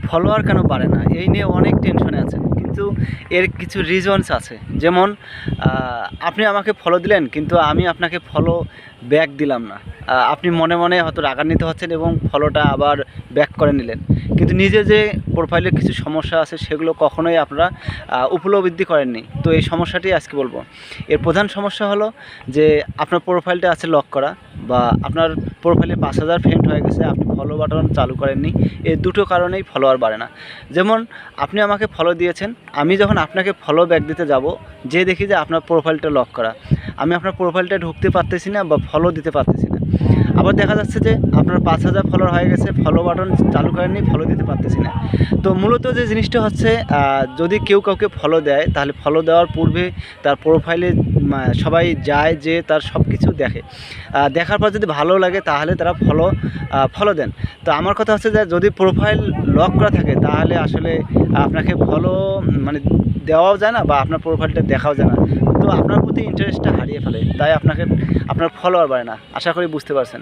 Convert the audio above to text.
Follower কেন বাড়ে না এই নিয়ে অনেক টেনশনে আছেন, কিন্তু এর কিছু রিজনস আছে। যেমন আপনি আমাকে ফলো দিলেন কিন্তু আমি আপনাকে ফলো ব্যাক দিলাম না। আপনি মনে মনে হয়তো রাগান্বিত হচ্ছেন এবং ফলোটা আবার ব্যাক করে নিলেন, কিন্তু নিজে যে প্রোফাইলে কিছু সমস্যা আছে সেগুলো কখনোই আপনারা উপলব্ধি করেননি। তো এই সমস্যাটি আজকে বলবো। এর প্রধান সমস্যা হলো যে আপনার প্রোফাইলটা আছে লক করা, বা আপনার প্রোফাইলে 5000 ফ্রেন্ড হয়ে গেছে, আপনি ফলো বাটন চালু করেননি। এই দুটো কারণেই ফলোয়ার বাড়ে না। যেমন আপনি আমাকে ফলো দিয়েছেন, আমি যখন আপনাকে ফলো ব্যাক দিতে যাব, যে দেখি যে আপনার প্রোফাইলটা লক করা, আমি আপনার প্রোফাইলটা ঢুকতে পারতেছি না বা ফলো দিতে পারতেছি না। আবার দেখা যাচ্ছে যে আপনার 5000 ফলোয়ার হয়ে গেছে, ফলো বাটন চালু করেননি, ফলো দিতে পারতেছি না। তো মূলত যে জিনিসটা হচ্ছে, যদি কেউ কাউকে ফলো দেয় তাহলে ফলো দেওয়ার পূর্বে তার প্রোফাইলে সবাই যায়, যে তার সব কিছু দেখে। দেখার পর যদি ভালো লাগে তাহলে তারা ফলো দেন। তো আমার কথা হচ্ছে যে যদি প্রোফাইল লক করা থাকে তাহলে আসলে আপনাকে ফলো মানে দেওয়াও যায় না, বা আপনার প্রোফাইলটা দেখাও যায় না। তো আপনার প্রতি ইন্টারেস্টটা হারিয়ে ফেলে, তাই আপনার ফলোয়ার বাড়ে না। আশা করি বুঝতে পারছেন।